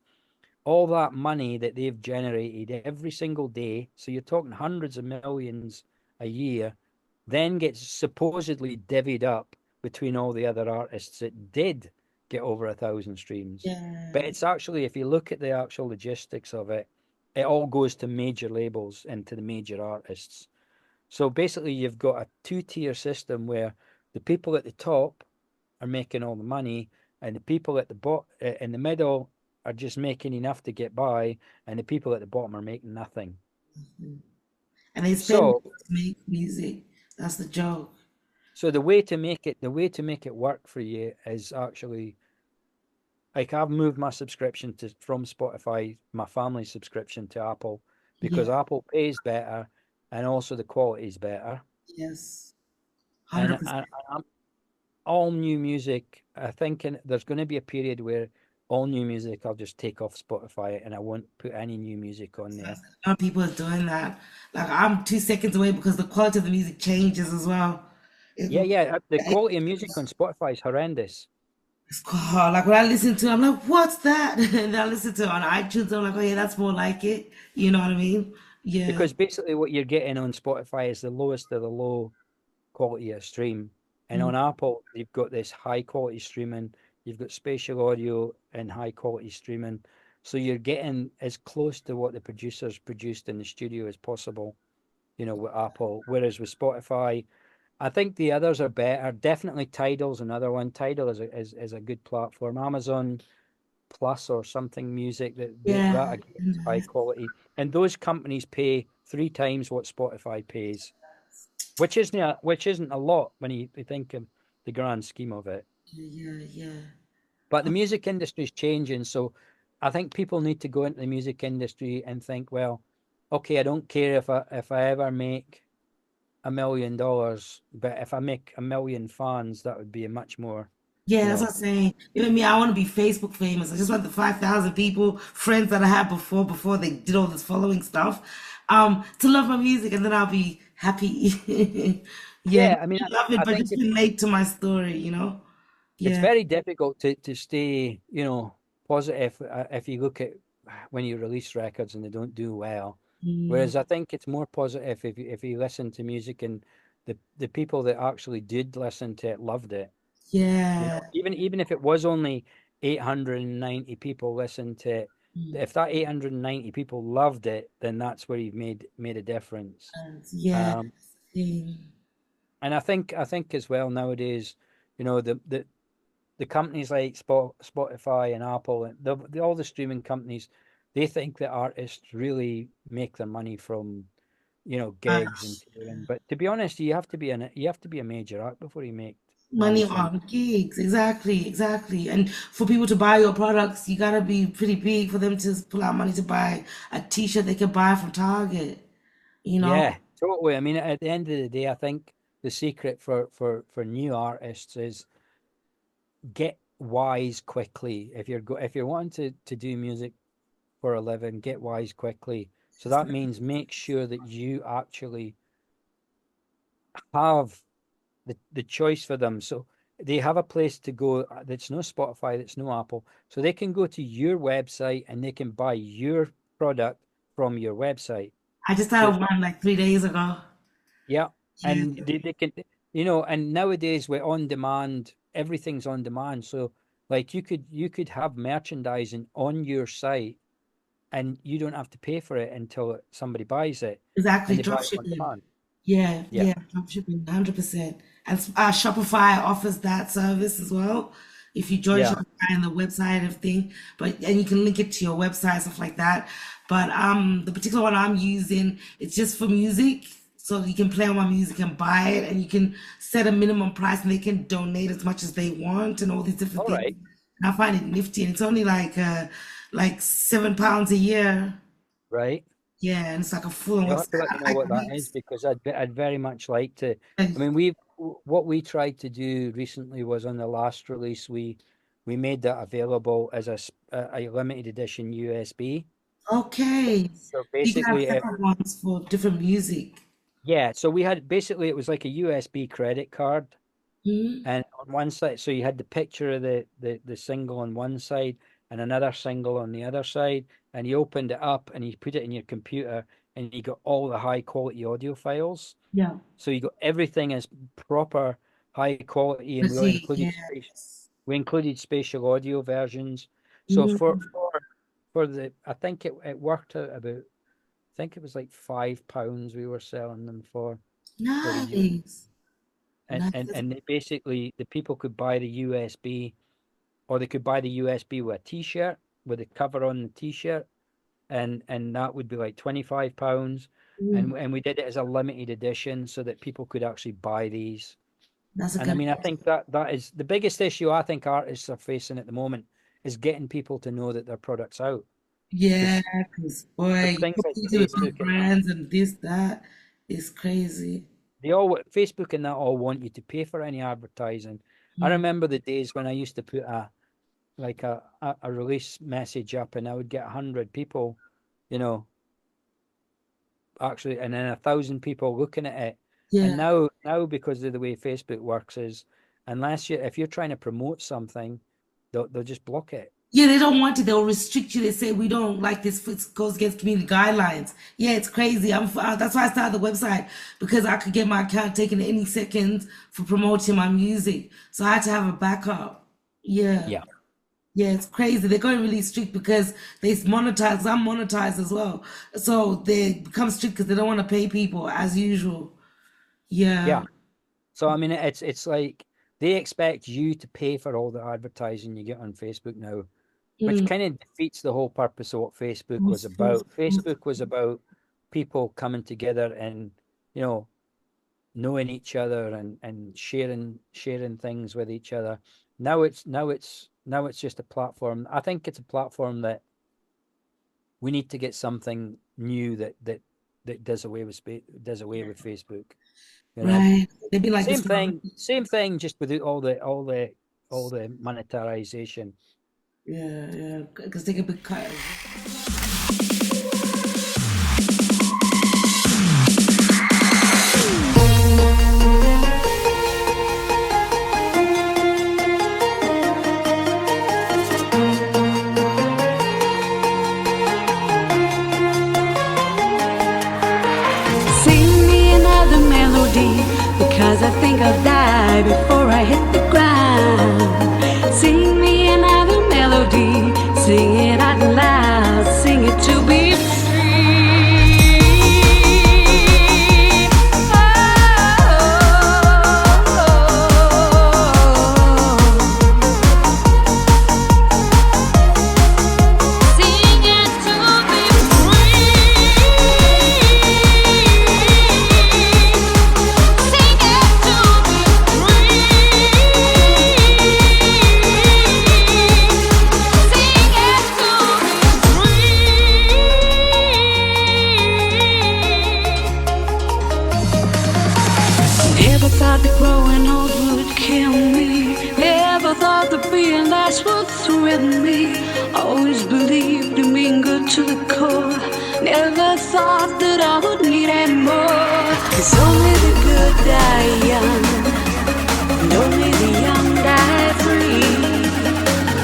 all that money that they've generated every single day, so you're talking hundreds of millions a year, then gets supposedly divvied up between all the other artists that did get over 1,000 streams. But Yeah. it's actually, if you look at the actual logistics of it, it all goes to major labels and to the major artists. So basically, you've got a two-tier system where the people at the top are making all the money, and the people at the in the middle are just making enough to get by, and the people at the bottom are making nothing. And they spend So, to make music. That's the joke. so the way to make it work for you is actually like I've moved my subscription to from Spotify, my family subscription to Apple Yeah. because Apple pays better, and also the quality is better. Yes. And 100%. all new music, I think there's going to be a period where all new music I'll just take off Spotify and I won't put any new music on there. A lot of people are doing that. Like I'm 2 seconds away because the quality of the music changes as well. It, Yeah, yeah. The quality of music on Spotify is horrendous it's cool. Like when I listen to it, I'm like, what's that? And then I listen to it on iTunes. I'm like, oh yeah, that's more like it. You know what I mean? Yeah. because basically what you're getting on Spotify is the lowest of the low quality of stream. And Mm. on Apple, you've got this high quality streaming, you've got spatial audio and high quality streaming. So you're getting as close to what the producers produced in the studio as possible, with Apple. Whereas with Spotify, I think the others are better. Definitely Tidal's another one. Tidal is a good platform. Amazon Plus or something music that Yeah. again is high quality. And those companies pay 3 times what Spotify pays, which isn't a lot when you think of the grand scheme of it. Yeah. Yeah. But the music industry is changing, so I think people need to go into the music industry and think, well, okay, I don't care if I ever make $1 million, but if I make 1 million fans, that would be a much more, Yeah, you that's know, what I'm saying. Even me, I want to be Facebook famous. I just want the 5,000 people, friends that I had before they did all this following stuff, to love my music, and then I'll be happy. Yeah, yeah. I mean, love it, I but think just relate to my story. it's Yeah. very difficult to stay, positive if you look at when you release records and they don't do well. Mm, Whereas I think it's more positive if you listen to music and the people that actually did listen to it loved it. yeah. Even if it was only 890 people listened to it, Mm, if that 890 people loved it, then that's where you've made a difference. yeah. Um, Mm, and I think as well nowadays, the companies like Spotify and Apple and all the streaming companies, they think that artists really make their money from, uh, gigs and touring. But to be honest, you have to be a major act before you make money money from. on gigs, exactly, exactly. And for people to buy your products, you gotta be pretty big for them to pull out money to buy a t-shirt they could buy from Target, you know? Yeah, totally. I mean, at the end of the day, I think the secret for new artists is get wise quickly. If you're wanting to do music for a living, get wise quickly. So that means make sure that you actually have the choice for them. So they have a place to go that's no Spotify, that's no Apple. So they can go to your website and they can buy your product from your website. I just So started one like 3 days ago. yeah, Yeah, and they can, and nowadays we're on demand, everything's on demand. So like you could have merchandising on your site and you don't have to pay for it until somebody buys it exactly. and they buy Drop it on shipping. demand. Yeah, Yeah. yeah, drop shipping, 100%. And Shopify offers that service as well. If you join Yeah. Shopify and the website and everything, but and you can link it to your website, stuff like that. But the particular one I'm using, it's just for music. So you can play on my music and buy it, and you can set a minimum price, and they can donate as much as they want, and all these different All things. right. And I find it nifty, and it's only like £7 a year. Right. Yeah, and it's like a full on You'll have website. to let me I know like what that is weeks. because I'd very much like to. I mean, what we tried to do recently was on the last release, we made that available as a limited edition USB. Okay. So You can have basically, separate ones for different music. yeah. So we had basically it was like a USB credit card, Mhm. and on one side, so you had the picture of the single on one side and another single on the other side, and you opened it up and you put it in your computer, and you got all the high quality audio files. Yeah. So you got everything as proper high quality, and Critique, yeah. we included spatial audio versions. So Mhm. for the I think it worked out about I think it was like £5 we were selling them for the U Nice. Nice. and they basically the people could buy the USB or they could buy the USB with a T-shirt with the cover on the T-shirt and that would be like £25 Mm, and we did it as a limited edition so that people could actually buy these. that's a And I good mean, I idea. think that is the biggest issue I think artists are facing at the moment is getting people to know that their product's out. Yeah, Because because boy, you things like compete with big Facebook and that, brands and this, that is crazy. Facebook and that all want you to pay for any advertising. I Mm. remember the days when I used to put a release message up and I would get 100 people, you know, actually, and then 1,000 people looking at it. And Yeah. now because of the way Facebook works is, if you're trying to promote something, they'll just block it. Yeah, they don't want it. They'll restrict you. They say we don't like this. It goes against community guidelines. Yeah, it's crazy. That's why I started the website because I could get my account taken any second for promoting my music. So I had to have a backup. Yeah, Yeah, yeah, it's crazy. They're going really strict because they monetize. I'm monetized as well, so they become strict because they don't want to pay people as usual. yeah. Yeah. So I mean, it's like they expect you to pay for all the advertising you get on Facebook now, which Mm. kind of defeats the whole purpose of what Facebook was about. Facebook was about people coming together and you know knowing each other and sharing things with each other. Now it's just a platform. I think it's a platform that we need to get something new that does away with Facebook. You know, Right. They've been like this for same thing, just without all the monetization. yeah, yeah, because they could be cut. Sing me another melody because I think I'll die before I hit the ground. Sing me another melody, sing it out loud, sing it to be free. Sing it to be free. Sing it to be free. thought that growing old would kill me. Never thought that being last would thrill me. Always believed in being good to the core. Never thought that I would need any more. 'Cause only the good die young, and only the young die free.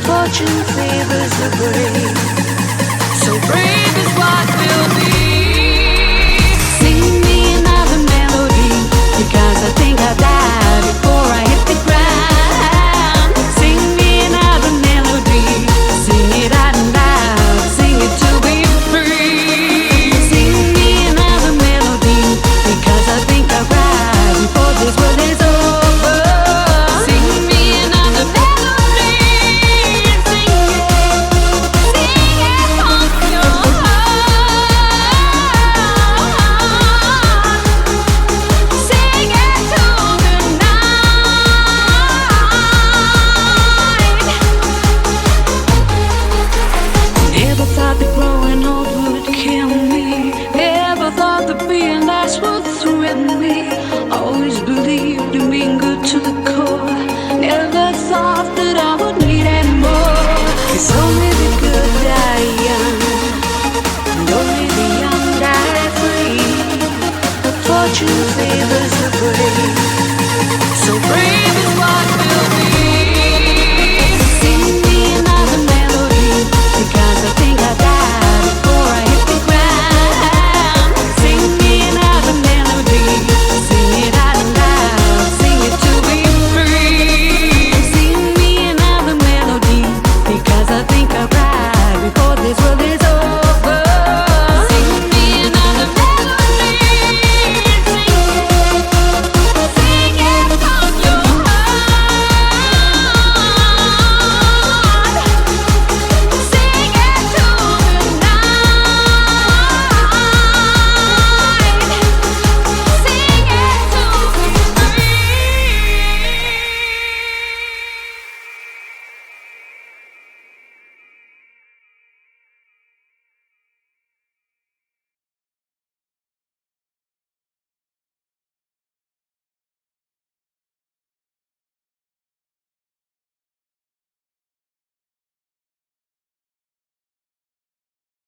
Fortune favors the brave, so brave is what will be. Sing me another melody, because I think I'll die before I hit the ground. Sing me another melody, sing it out loud, sing it to be free. Sing me another melody, because I think I'll cry before this world is over. Sing me another melody, sing it from your heart. Sing it to the night. Never thought that growing old would kill me. Never thought that being last would thrill me. Always believed in being good to the core. Never thought that I would need any more. 'Cause only the good die young, and only the young die free. But fortune favors